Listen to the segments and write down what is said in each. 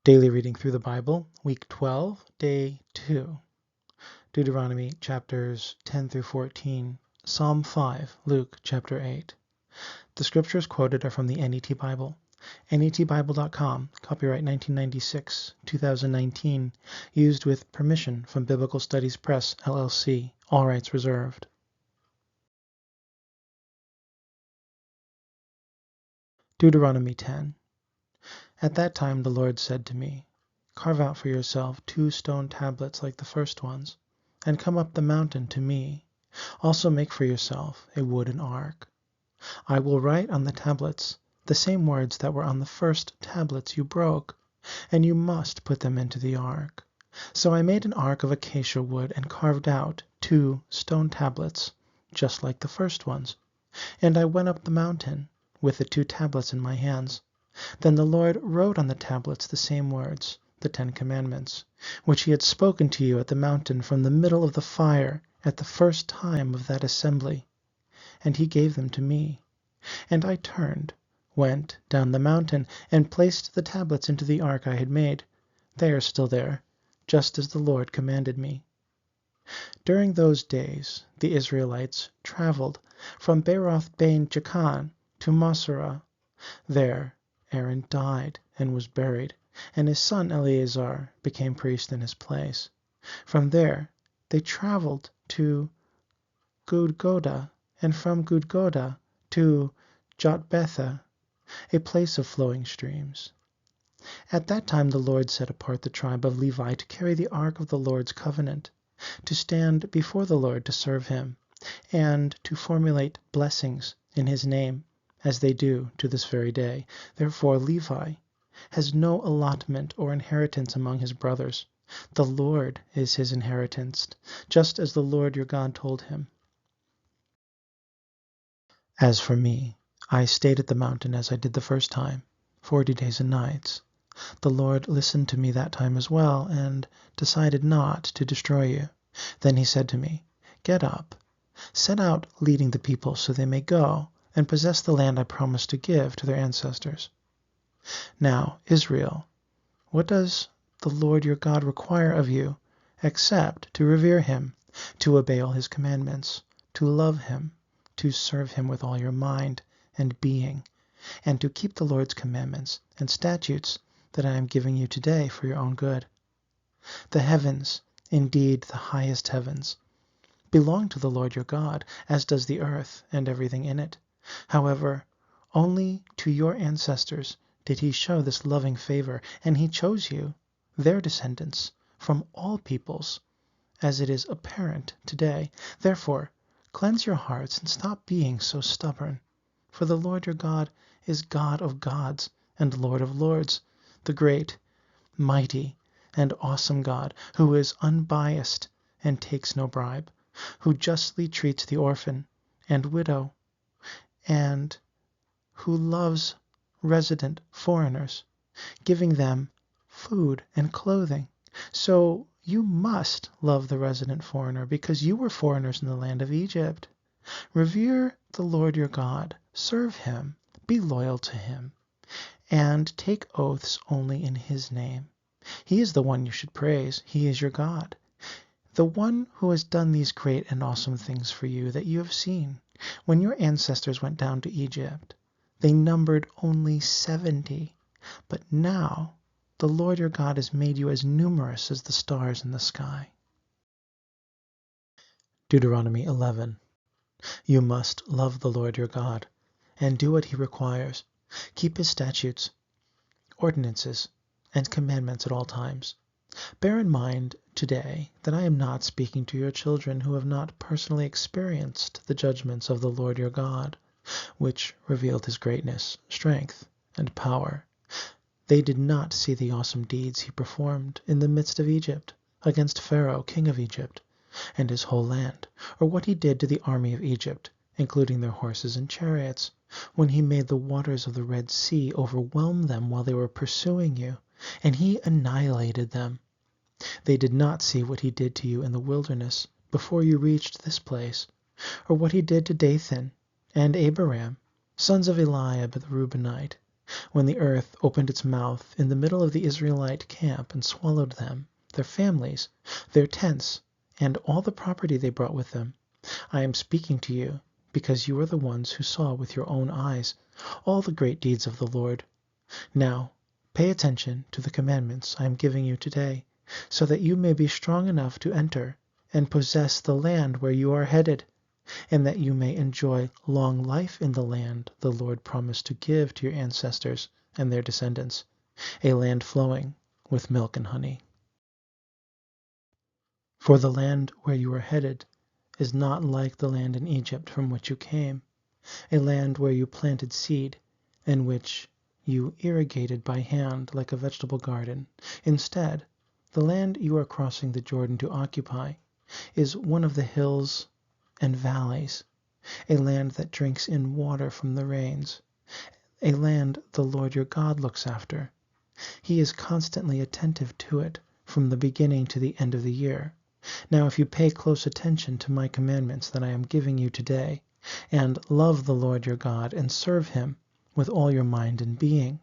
Daily reading through the Bible, week 12, day 2. Deuteronomy chapters 10 through 14, Psalm 5, Luke chapter 8. The scriptures quoted are from the NET Bible. netbible.com, copyright 1996, 2019, used with permission from Biblical Studies Press, LLC, all rights reserved. Deuteronomy 10. At that time the Lord said to me, "Carve out for yourself 2 stone tablets like the first ones, and come up the mountain to me. Also make for yourself a wooden ark. I will write on the tablets the same words that were on the first tablets you broke, and you must put them into the ark." So I made an ark of acacia wood and carved out 2 stone tablets, just like the first ones. And I went up the mountain with the 2 tablets in my hands. Then the Lord wrote on the tablets the same words, the 10 Commandments, which he had spoken to you at the mountain from the middle of the fire at the first time of that assembly. And he gave them to me. And I turned, went down the mountain, and placed the tablets into the ark I had made. They are still there, just as the Lord commanded me. During those days the Israelites traveled from Beeroth Bain Jaakan to Moserah. There Aaron died and was buried, and his son Eleazar became priest in his place. From there they traveled to Gudgoda, and from Gudgoda to Jotbetha, a place of flowing streams. At that time the Lord set apart the tribe of Levi to carry the ark of the Lord's covenant, to stand before the Lord to serve him, and to formulate blessings in his name, as they do to this very day. Therefore Levi has no allotment or inheritance among his brothers. The Lord is his inheritance, just as the Lord your God told him. As for me, I stayed at the mountain as I did the first time, 40 days and nights. The Lord listened to me that time as well, and decided not to destroy you. Then he said to me, "Get up, set out leading the people so they may go and possess the land I promised to give to their ancestors." Now, Israel, what does the Lord your God require of you except to revere him, to obey all his commandments, to love him, to serve him with all your mind and being, and to keep the Lord's commandments and statutes that I am giving you today for your own good? The heavens, indeed the highest heavens, belong to the Lord your God, as does the earth and everything in it. However, only to your ancestors did he show this loving favor, and he chose you, their descendants, from all peoples, as it is apparent today. Therefore, cleanse your hearts and stop being so stubborn. For the Lord your God is God of gods and Lord of lords, the great, mighty, and awesome God, who is unbiased and takes no bribe, who justly treats the orphan and widow, and who loves resident foreigners, giving them food and clothing. So you must love the resident foreigner, because you were foreigners in the land of Egypt. Revere the Lord your God, serve him, be loyal to him, and take oaths only in his name. He is the one you should praise. He is your God, the one who has done these great and awesome things for you that you have seen. When your ancestors went down to Egypt, they numbered only 70, but now the Lord your God has made you as numerous as the stars in the sky. Deuteronomy 11. You must love the Lord your God, and do what he requires. Keep his statutes, ordinances, and commandments at all times. Bear in mind today that I am not speaking to your children who have not personally experienced the judgments of the Lord your God, which revealed his greatness, strength, and power. They did not see the awesome deeds he performed in the midst of Egypt, against Pharaoh, king of Egypt, and his whole land, or what he did to the army of Egypt, including their horses and chariots, when he made the waters of the Red Sea overwhelm them while they were pursuing you, and he annihilated them. They did not see what he did to you in the wilderness before you reached this place, or what he did to Dathan and Abiram, sons of Eliab the Reubenite, when the earth opened its mouth in the middle of the Israelite camp and swallowed them, their families, their tents, and all the property they brought with them. I am speaking to you because you are the ones who saw with your own eyes all the great deeds of the Lord. Now, pay attention to the commandments I am giving you today, so that you may be strong enough to enter and possess the land where you are headed, and that you may enjoy long life in the land the Lord promised to give to your ancestors and their descendants, a land flowing with milk and honey. For the land where you are headed is not like the land in Egypt from which you came, a land where you planted seed, and which you irrigated by hand like a vegetable garden. Instead, the land you are crossing the Jordan to occupy is one of the hills and valleys, a land that drinks in water from the rains, a land the Lord your God looks after. He is constantly attentive to it from the beginning to the end of the year. Now if you pay close attention to my commandments that I am giving you today, and love the Lord your God and serve him with all your mind and being,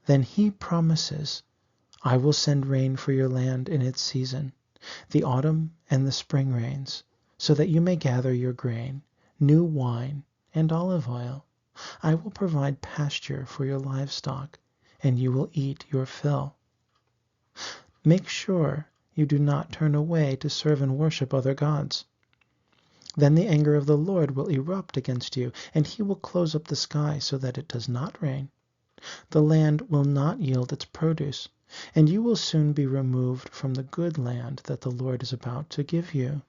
then he promises, I will send rain for your land in its season, the autumn and the spring rains, so that you may gather your grain, new wine, and olive oil. I will provide pasture for your livestock, and you will eat your fill. Make sure you do not turn away to serve and worship other gods. Then the anger of the Lord will erupt against you, and he will close up the sky so that it does not rain. The land will not yield its produce, and you will soon be removed from the good land that the Lord is about to give you.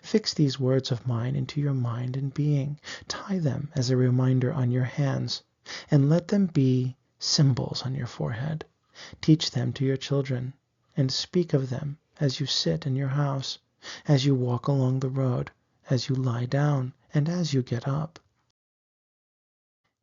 Fix these words of mine into your mind and being. Tie them as a reminder on your hands, and let them be symbols on your forehead. Teach them to your children, and speak of them as you sit in your house, as you walk along the road, as you lie down, and as you get up.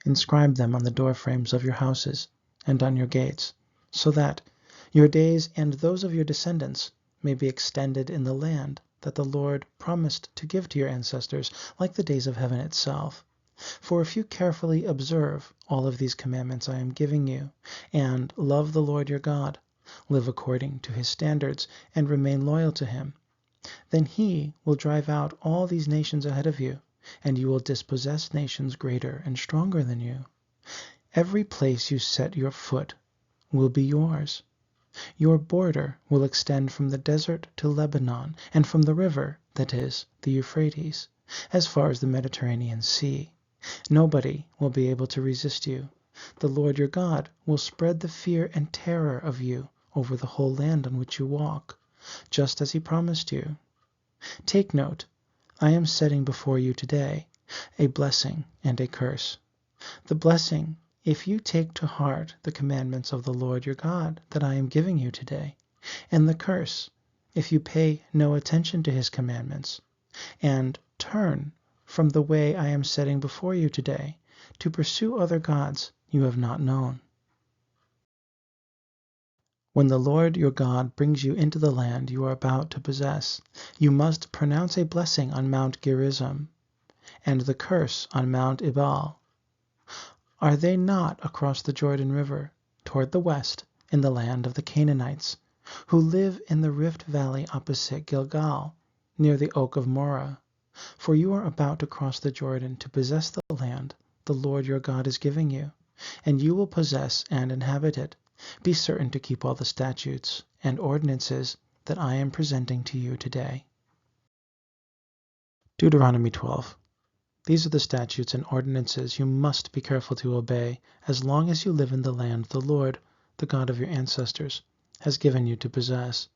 Inscribe them on the door frames of your houses and on your gates, so that your days and those of your descendants may be extended in the land that the Lord promised to give to your ancestors, like the days of heaven itself. For if you carefully observe all of these commandments I am giving you, and love the Lord your God, live according to his standards, and remain loyal to him, then he will drive out all these nations ahead of you, and you will dispossess nations greater and stronger than you. Every place you set your foot will be yours. Your border will extend from the desert to Lebanon, and from the river, that is, the Euphrates, as far as the Mediterranean Sea. Nobody will be able to resist you. The Lord your God will spread the fear and terror of you over the whole land on which you walk, just as he promised you. Take note, I am setting before you today a blessing and a curse. The blessing, if you take to heart the commandments of the Lord your God that I am giving you today, and the curse, if you pay no attention to his commandments, and turn from the way I am setting before you today to pursue other gods you have not known. When the Lord your God brings you into the land you are about to possess, you must pronounce a blessing on Mount Gerizim, and the curse on Mount Ebal. Are they not across the Jordan River, toward the west, in the land of the Canaanites, who live in the Rift Valley opposite Gilgal, near the oak of Moreh? For you are about to cross the Jordan to possess the land the Lord your God is giving you, and you will possess and inhabit it. Be certain to keep all the statutes and ordinances that I am presenting to you today. Deuteronomy 12. These are the statutes and ordinances you must be careful to obey as long as you live in the land the Lord, the God of your ancestors, has given you to possess.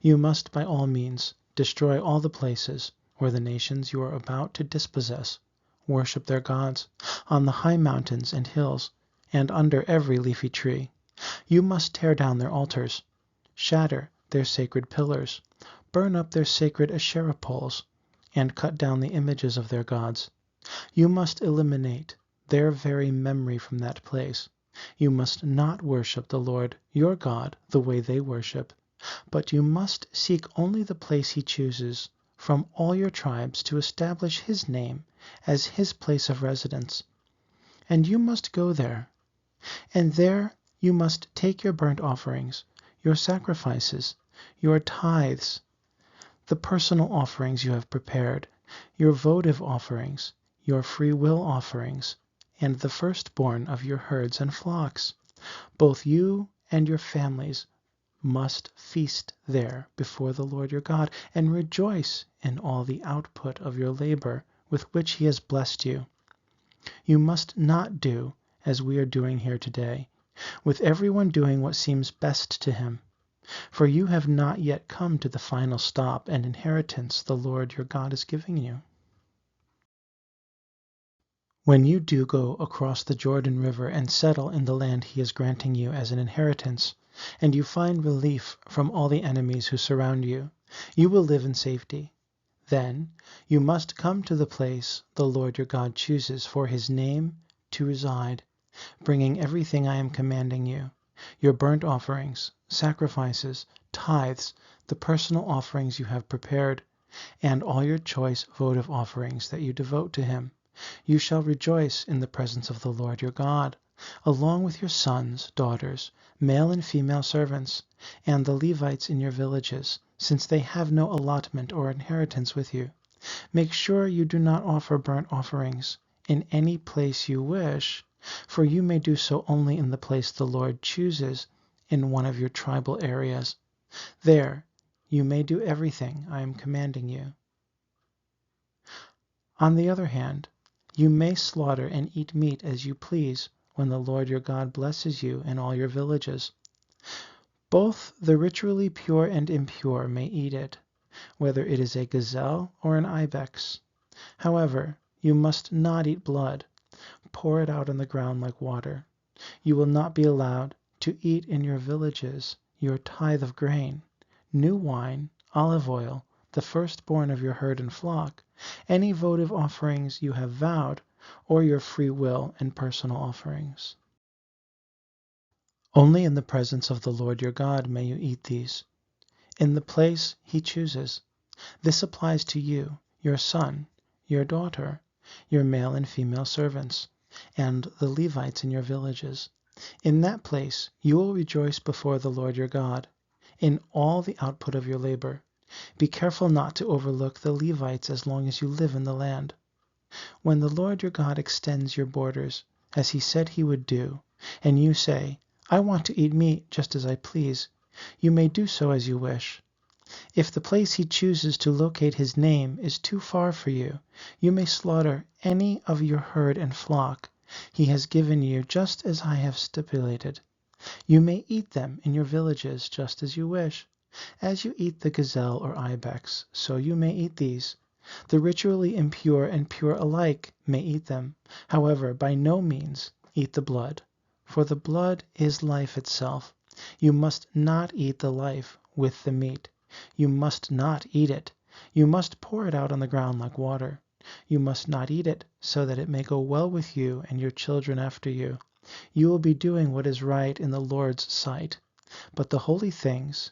You must by all means destroy all the places where the nations you are about to dispossess worship their gods, on the high mountains and hills, and under every leafy tree. You must tear down their altars, shatter their sacred pillars, burn up their sacred Asherah poles, and cut down the images of their gods. You must eliminate their very memory from that place. You must not worship the Lord your God the way they worship, but you must seek only the place he chooses from all your tribes to establish his name as his place of residence. And you must go there. And there you must take your burnt offerings, your sacrifices, your tithes, the personal offerings you have prepared, your votive offerings, your free will offerings, and the firstborn of your herds and flocks. Both you and your families must feast there before the Lord your God, and rejoice in all the output of your labor with which he has blessed you. You must not do as we are doing here today, with everyone doing what seems best to him, for you have not yet come to the final stop and inheritance the Lord your God is giving you. When you do go across the Jordan River and settle in the land he is granting you as an inheritance, and you find relief from all the enemies who surround you, you will live in safety. Then you must come to the place the Lord your God chooses for his name to reside, bringing everything I am commanding you, your burnt offerings, sacrifices, tithes, the personal offerings you have prepared, and all your choice votive offerings that you devote to him. You shall rejoice in the presence of the Lord your God, along with your sons, daughters, male and female servants, and the Levites in your villages, since they have no allotment or inheritance with you. Make sure you do not offer burnt offerings in any place you wish, for you may do so only in the place the Lord chooses in one of your tribal areas. There you may do everything I am commanding you. On the other hand, you may slaughter and eat meat as you please when the Lord your God blesses you in all your villages. Both the ritually pure and impure may eat it, whether it is a gazelle or an ibex. However, you must not eat blood. Pour it out on the ground like water. You will not be allowed to eat in your villages your tithe of grain, new wine, olive oil, the firstborn of your herd and flock, any votive offerings you have vowed, or your free will and personal offerings. Only in the presence of the Lord your God may you eat these, in the place he chooses. This applies to you, your son, your daughter, your male and female servants, and the Levites in your villages. In that place you will rejoice before the Lord your God, in all the output of your labor. Be careful not to overlook the Levites as long as you live in the land. When the Lord your God extends your borders, as he said he would do, and you say, I want to eat meat just as I please, you may do so as you wish. If the place he chooses to locate his name is too far for you, you may slaughter any of your herd and flock he has given you just as I have stipulated. You may eat them in your villages just as you wish. As you eat the gazelle or ibex, so you may eat these. The ritually impure and pure alike may eat them. However, by no means eat the blood, for the blood is life itself. You must not eat the life with the meat. You must not eat it. You must pour it out on the ground like water. You must not eat it, so that it may go well with you and your children after you. You will be doing what is right in the Lord's sight. But the holy things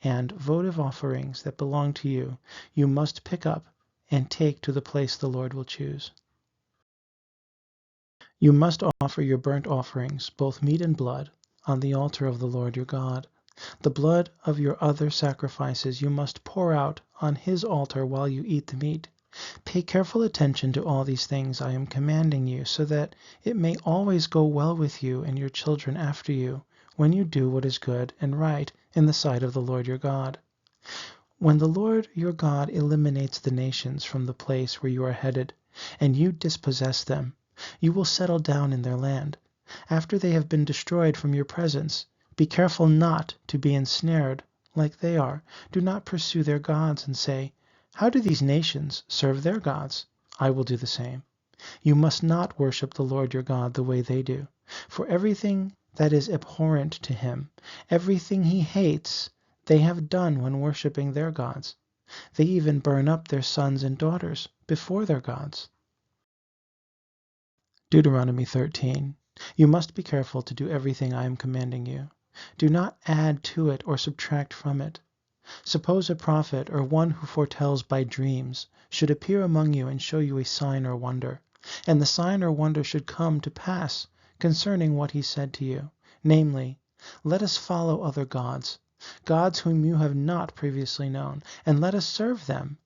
and votive offerings that belong to you, you must pick up and take to the place the Lord will choose. You must offer your burnt offerings, both meat and blood, on the altar of the Lord your God. The blood of your other sacrifices you must pour out on his altar while you eat the meat. Pay careful attention to all these things I am commanding you, so that it may always go well with you and your children after you, when you do what is good and right in the sight of the Lord your God. When the Lord your God eliminates the nations from the place where you are headed, and you dispossess them, you will settle down in their land. After they have been destroyed from your presence, be careful not to be ensnared like they are. Do not pursue their gods and say, how do these nations serve their gods? I will do the same. You must not worship the Lord your God the way they do, for everything that is abhorrent to him, everything he hates, they have done when worshiping their gods. They even burn up their sons and daughters before their gods. Deuteronomy 13. You must be careful to do everything I am commanding you. Do not add to it or subtract from it. Suppose a prophet or one who foretells by dreams should appear among you and show you a sign or wonder, and the sign or wonder should come to pass concerning what he said to you, namely, let us follow other gods, gods whom you have not previously known, and let us serve them.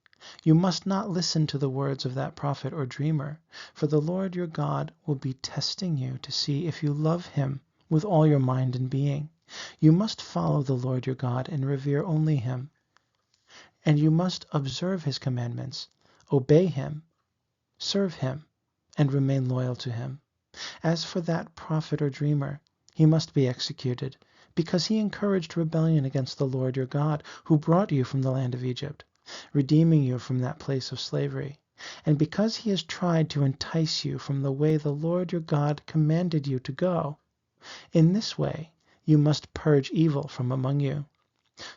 You must not listen to the words of that prophet or dreamer, for the Lord your God will be testing you to see if you love him with all your mind and being. You must follow the Lord your God and revere only him. And you must observe his commandments, obey him, serve him, and remain loyal to him. As for that prophet or dreamer, he must be executed, because he encouraged rebellion against the Lord your God, who brought you from the land of Egypt, redeeming you from that place of slavery, and because he has tried to entice you from the way the Lord your God commanded you to go. In this way you must purge evil from among you.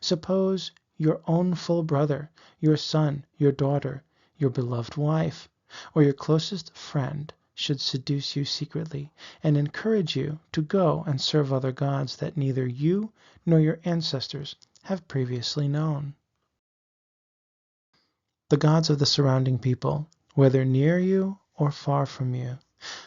Suppose your own full brother, your son, your daughter, your beloved wife, or your closest friend should seduce you secretly and encourage you to go and serve other gods that neither you nor your ancestors have previously known. The gods of the surrounding people, whether near you or far from you,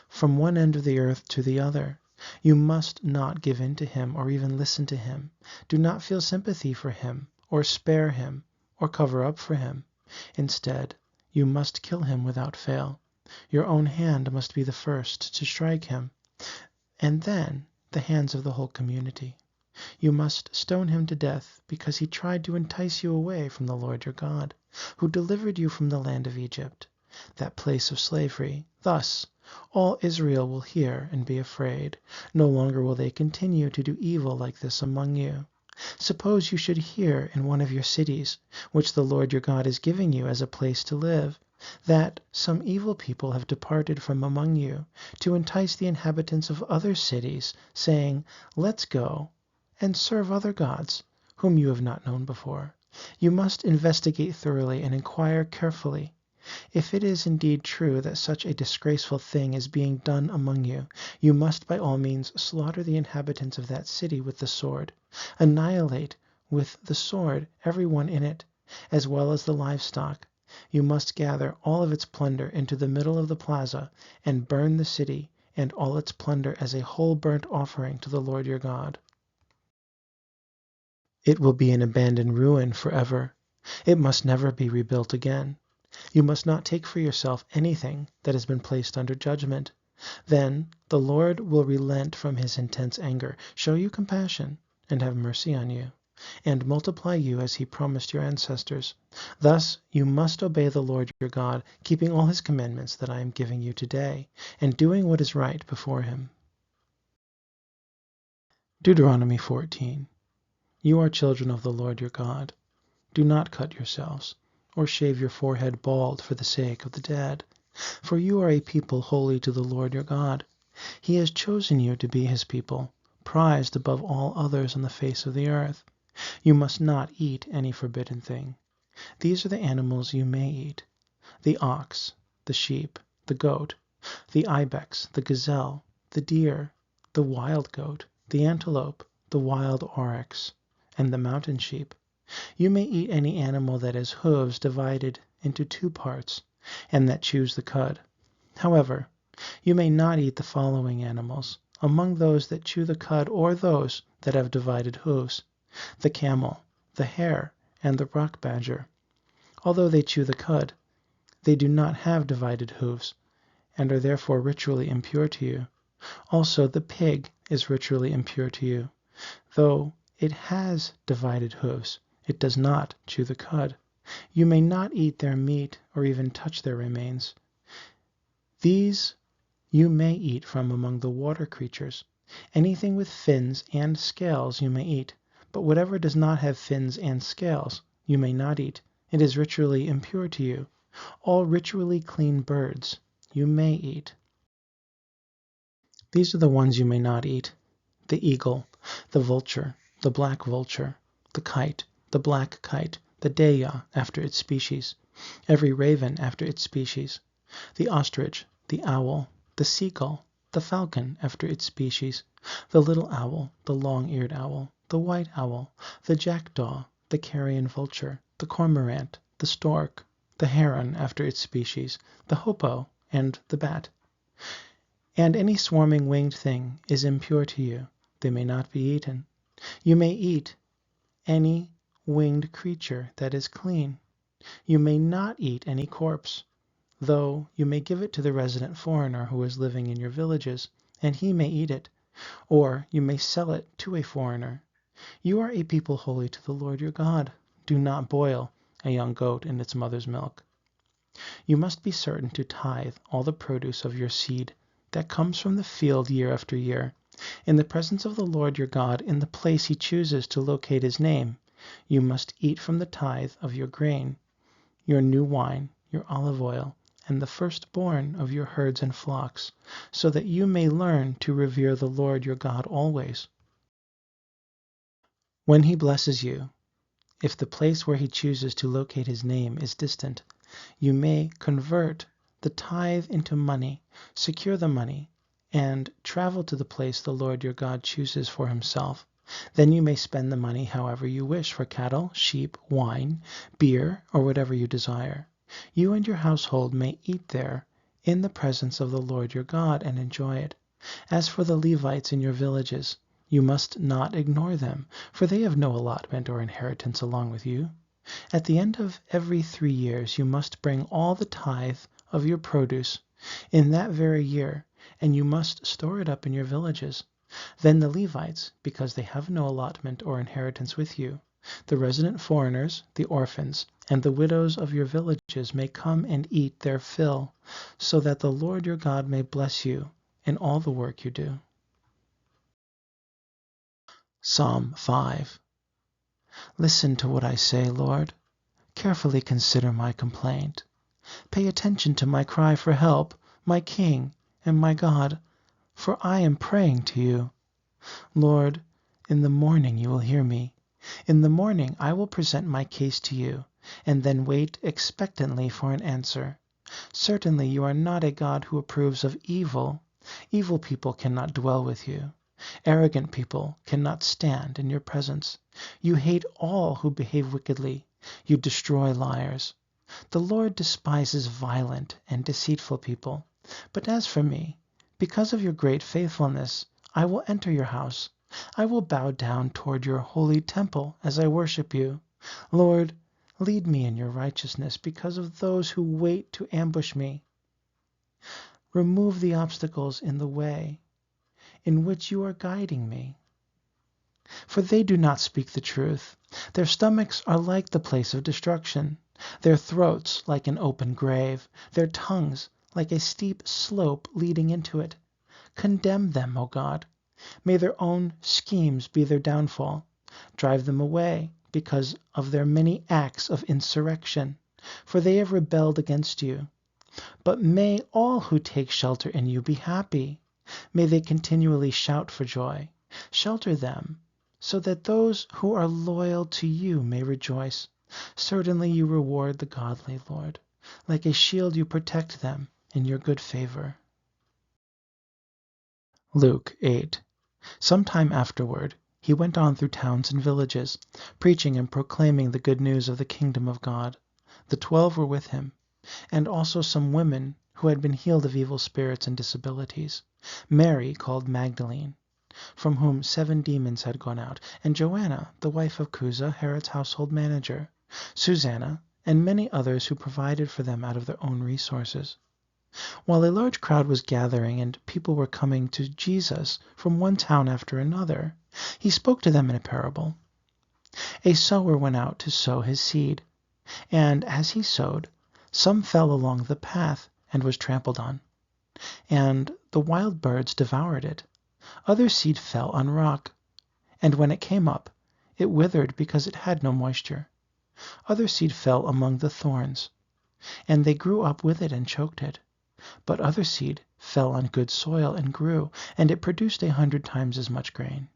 from one end of the earth to the other, you must not give in to him or even listen to him. Do not feel sympathy for him, or spare him, or cover up for him. Instead, you must kill him without fail. Your own hand must be the first to strike him, and then the hands of the whole community. You must stone him to death because he tried to entice you away from the Lord your God, who delivered you from the land of Egypt, that place of slavery. Thus all Israel will hear and be afraid. No longer will they continue to do evil like this among you. Suppose you should hear in one of your cities, which the Lord your God is giving you as a place to live, that some evil people have departed from among you to entice the inhabitants of other cities, saying, let's go and serve other gods whom you have not known before. You must investigate thoroughly and inquire carefully. If it is indeed true that such a disgraceful thing is being done among you, you must by all means slaughter the inhabitants of that city with the sword. Annihilate with the sword everyone in it, as well as the livestock. You must gather all of its plunder into the middle of the plaza and burn the city and all its plunder as a whole burnt offering to the Lord your God. It will be an abandoned ruin forever. It must never be rebuilt again. You must not take for yourself anything that has been placed under judgment. Then the Lord will relent from his intense anger, show you compassion, and have mercy on you, and multiply you as he promised your ancestors. Thus you must obey the Lord your God, keeping all his commandments that I am giving you today, and doing what is right before him. Deuteronomy 14. You are children of the Lord your God. Do not cut yourselves, or shave your forehead bald for the sake of the dead, for you are a people holy to the Lord your God. He has chosen you to be his people, prized above all others on the face of the earth. You must not eat any forbidden thing. These are the animals you may eat: the ox, the sheep, the goat, the ibex, the gazelle, the deer, the wild goat, the antelope, the wild oryx, and the mountain sheep. You may eat any animal that has hooves divided into two parts, and that chews the cud. However, you may not eat the following animals among those that chew the cud or those that have divided hooves: the camel, the hare, and the rock badger. Although they chew the cud, they do not have divided hooves, and are therefore ritually impure to you. Also the pig is ritually impure to you. Though it has divided hooves, it does not chew the cud. You may not eat their meat or even touch their remains. These you may eat from among the water creatures. Anything with fins and scales you may eat, but whatever does not have fins and scales you may not eat. It is ritually impure to you. All ritually clean birds you may eat. These are the ones you may not eat: the eagle, the vulture, the black vulture, the kite, the black kite, the deya after its species, every raven after its species, the ostrich, the owl, the seagull, the falcon after its species, the little owl, the long-eared owl, the white owl, the jackdaw, the carrion vulture, the cormorant, the stork, the heron after its species, the hoopoe, and the bat. And any swarming winged thing is impure to you. They may not be eaten. You may eat any winged creature that is clean. You may not eat any corpse, though you may give it to the resident foreigner who is living in your villages, and he may eat it, or you may sell it to a foreigner. You are a people holy to the Lord your God. Do not boil a young goat in its mother's milk. You must be certain to tithe all the produce of your seed that comes from the field year after year, in the presence of the Lord your God, in the place he chooses to locate his name. You must eat from the tithe of your grain, your new wine, your olive oil, and the firstborn of your herds and flocks, so that you may learn to revere the Lord your God always. When he blesses you, if the place where he chooses to locate his name is distant, you may convert the tithe into money, secure the money, and travel to the place the Lord your God chooses for himself. Then you may spend the money however you wish, for cattle, sheep, wine, beer, or whatever you desire. You and your household may eat there in the presence of the Lord your God and enjoy it. As for the Levites in your villages, you must not ignore them, for they have no allotment or inheritance along with you. At the end of every 3 years you must bring all the tithe of your produce in that very year, and you must store it up in your villages. Then the Levites, because they have no allotment or inheritance with you, the resident foreigners, the orphans, and the widows of your villages may come and eat their fill, so that the Lord your God may bless you in all the work you do. Psalm 5. Listen to what I say, Lord. Carefully consider my complaint. Pay attention to my cry for help, my King and my God, for I am praying to you. Lord, in the morning you will hear me. In the morning I will present my case to you, and then wait expectantly for an answer. Certainly you are not a God who approves of evil. Evil people cannot dwell with you. Arrogant people cannot stand in your presence. You hate all who behave wickedly. You destroy liars. The Lord despises violent and deceitful people. But as for me, because of your great faithfulness, I will enter your house. I will bow down toward your holy temple as I worship you. Lord, lead me in your righteousness because of those who wait to ambush me. Remove the obstacles in the way in which you are guiding me. For they do not speak the truth. Their stomachs are like the place of destruction, their throats like an open grave, their tongues like a steep slope leading into it. Condemn them, O God. May their own schemes be their downfall. Drive them away because of their many acts of insurrection, for they have rebelled against you. But may all who take shelter in you be happy. May they continually shout for joy. Shelter them, so that those who are loyal to you may rejoice. Certainly you reward the godly, Lord. Like a shield you protect them in your good favor. Luke 8. Some time afterward, he went on through towns and villages, preaching and proclaiming the good news of the kingdom of God. The 12 were with him, and also some women who had been healed of evil spirits and disabilities. Mary, called Magdalene, from whom 7 demons had gone out, and Joanna, the wife of Chuza, Herod's household manager, Susanna, and many others who provided for them out of their own resources. While a large crowd was gathering and people were coming to Jesus from one town after another, he spoke to them in a parable. A sower went out to sow his seed, and as he sowed, some fell along the path and was trampled on, and the wild birds devoured it. Other seed fell on rock, and when it came up, it withered because it had no moisture. Other seed fell among the thorns, and they grew up with it and choked it. But other seed fell on good soil and grew, and it produced 100 times as much grain.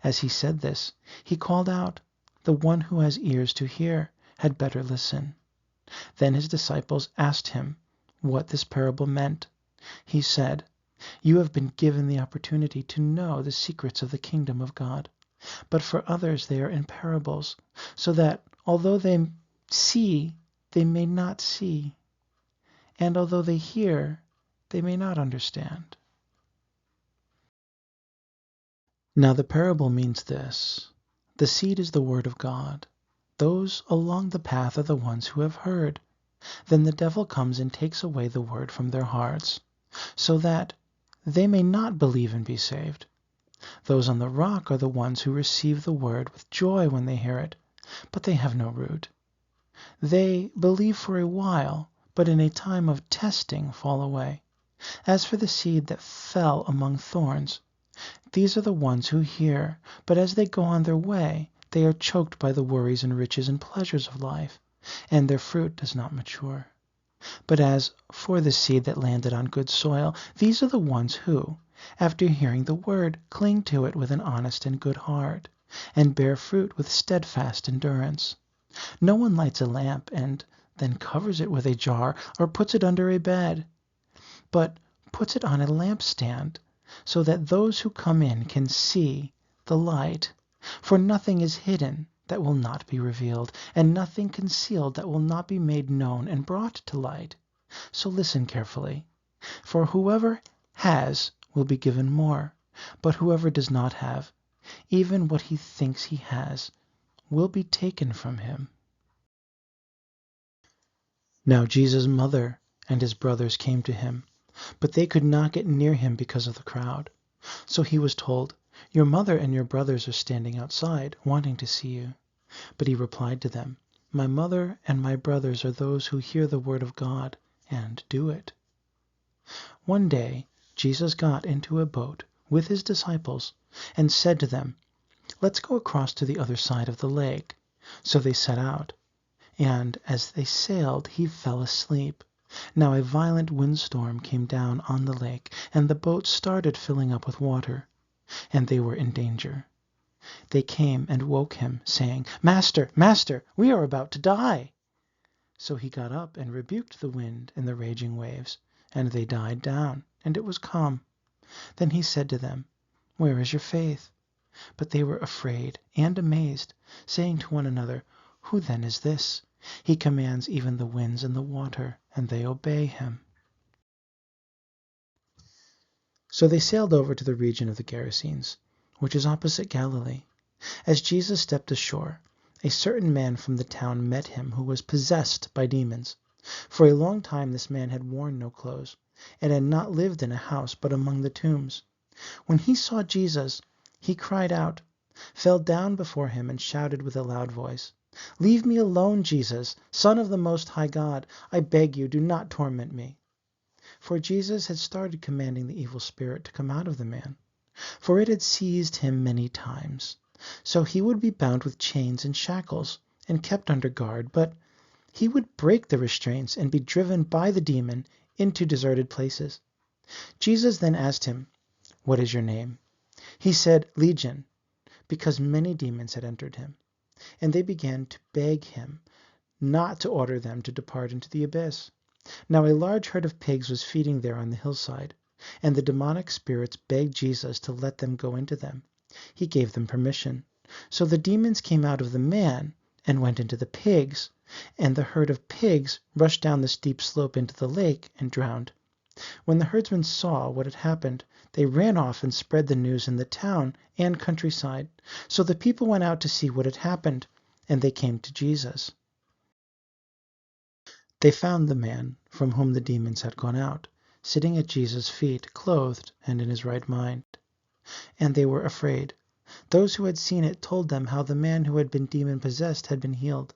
As he said this, he called out, "The one who has ears to hear had better listen." Then his disciples asked him what this parable meant. He said, "You have been given the opportunity to know the secrets of the kingdom of God. But for others they are in parables, so that although they see, they may not see, and although they hear, they may not understand." Now the parable means this. The seed is the word of God. Those along the path are the ones who have heard. Then the devil comes and takes away the word from their hearts, so that they may not believe and be saved. Those on the rock are the ones who receive the word with joy when they hear it, but they have no root. They believe for a while, but in a time of testing fall away. As for the seed that fell among thorns, these are the ones who hear, but as they go on their way, they are choked by the worries and riches and pleasures of life, and their fruit does not mature. But as for the seed that landed on good soil, these are the ones who, after hearing the word, cling to it with an honest and good heart, and bear fruit with steadfast endurance. No one lights a lamp and then covers it with a jar or puts it under a bed, but puts it on a lampstand, so that those who come in can see the light. For nothing is hidden that will not be revealed, and nothing concealed that will not be made known and brought to light. So listen carefully. For whoever has will be given more, but whoever does not have, even what he thinks he has, will be taken from him. Now Jesus' mother and his brothers came to him, but they could not get near him because of the crowd. So he was told, "Your mother and your brothers are standing outside, wanting to see you." But he replied to them, "My mother and my brothers are those who hear the word of God and do it." One day Jesus got into a boat with his disciples and said to them, "Let's go across to the other side of the lake." So they set out. And as they sailed, he fell asleep. Now a violent windstorm came down on the lake, and the boat started filling up with water, and they were in danger. They came and woke him, saying, "Master, Master, we are about to die." So he got up and rebuked the wind and the raging waves, and they died down, and it was calm. Then he said to them, "Where is your faith?" But they were afraid and amazed, saying to one another, "Who then is this? He commands even the winds and the water, and they obey him." So they sailed over to the region of the Gerasenes, which is opposite Galilee. As Jesus stepped ashore, a certain man from the town met him who was possessed by demons. For a long time this man had worn no clothes, and had not lived in a house but among the tombs. When he saw Jesus, he cried out, fell down before him, and shouted with a loud voice, "Leave me alone, Jesus, Son of the Most High God. I beg you, do not torment me." For Jesus had started commanding the evil spirit to come out of the man, for it had seized him many times. So he would be bound with chains and shackles, and kept under guard, but he would break the restraints and be driven by the demon into deserted places. Jesus then asked him, "What is your name?" He said, "Legion," because many demons had entered him. And they began to beg him not to order them to depart into the abyss. Now a large herd of pigs was feeding there on the hillside, and the demonic spirits begged Jesus to let them go into them. He gave them permission. So the demons came out of the man and went into the pigs, and the herd of pigs rushed down the steep slope into the lake and drowned. When the herdsmen saw what had happened, they ran off and spread the news in the town and countryside. So the people went out to see what had happened, and they came to Jesus. They found the man from whom the demons had gone out, sitting at Jesus' feet, clothed and in his right mind. And they were afraid. Those who had seen it told them how the man who had been demon-possessed had been healed.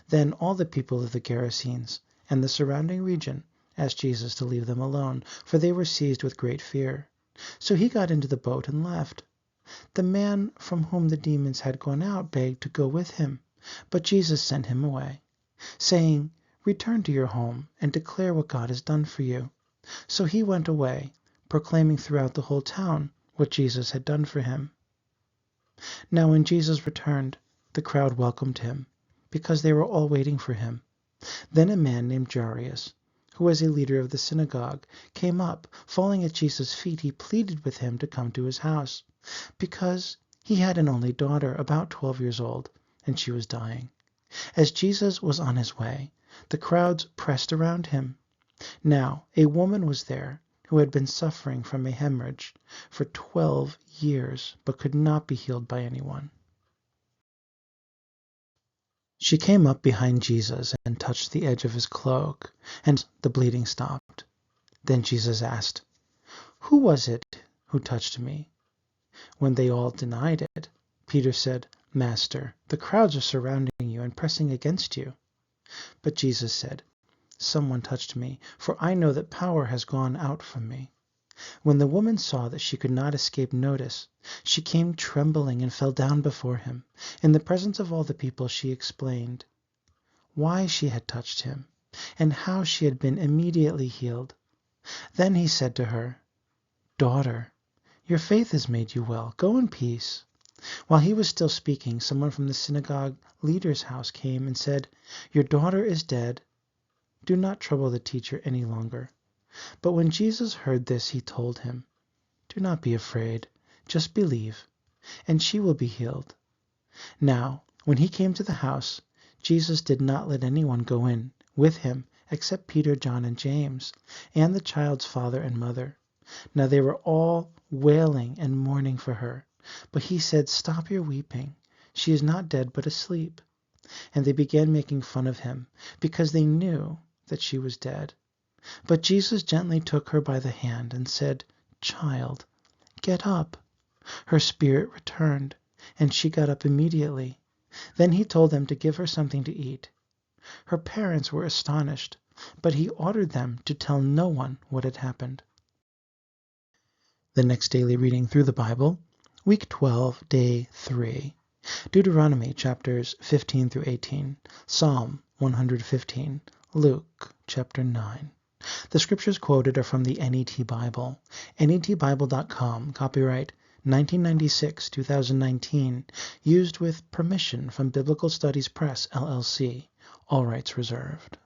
Then all the people of the Gerasenes and the surrounding region asked Jesus to leave them alone, for they were seized with great fear. So he got into the boat and left. The man from whom the demons had gone out begged to go with him, but Jesus sent him away, saying, "Return to your home and declare what God has done for you." So he went away, proclaiming throughout the whole town what Jesus had done for him. Now when Jesus returned, the crowd welcomed him, because they were all waiting for him. Then a man named Jairus, who was a leader of the synagogue, came up. Falling at Jesus' feet, he pleaded with him to come to his house, because he had an only daughter, about 12 years old, and she was dying. As Jesus was on his way, the crowds pressed around him. Now a woman was there who had been suffering from a hemorrhage for 12 years but could not be healed by anyone. She came up behind Jesus and touched the edge of his cloak, and the bleeding stopped. Then Jesus asked, "Who was it who touched me?" When they all denied it, Peter said, "Master, the crowds are surrounding you and pressing against you." But Jesus said, "Someone touched me, for I know that power has gone out from me." When the woman saw that she could not escape notice, she came trembling and fell down before him. In the presence of all the people she explained why she had touched him, and how she had been immediately healed. Then he said to her, "Daughter, your faith has made you well. Go in peace." While he was still speaking, someone from the synagogue leader's house came and said, "Your daughter is dead. Do not trouble the teacher any longer." But when Jesus heard this, he told him, "Do not be afraid, just believe, and she will be healed." Now, when he came to the house, Jesus did not let anyone go in with him except Peter, John, and James, and the child's father and mother. Now they were all wailing and mourning for her. But he said, "Stop your weeping. She is not dead, but asleep." And they began making fun of him, because they knew that she was dead. But Jesus gently took her by the hand and said, "Child, get up." Her spirit returned, and she got up immediately. Then he told them to give her something to eat. Her parents were astonished, but he ordered them to tell no one what had happened. The next daily reading through the Bible, Week 12, Day 3. Deuteronomy chapters 15 through 18, Psalm 115, Luke chapter 9. The scriptures quoted are from the NET Bible, netbible.com, copyright 1996-2019, used with permission from Biblical Studies Press, LLC. All rights reserved.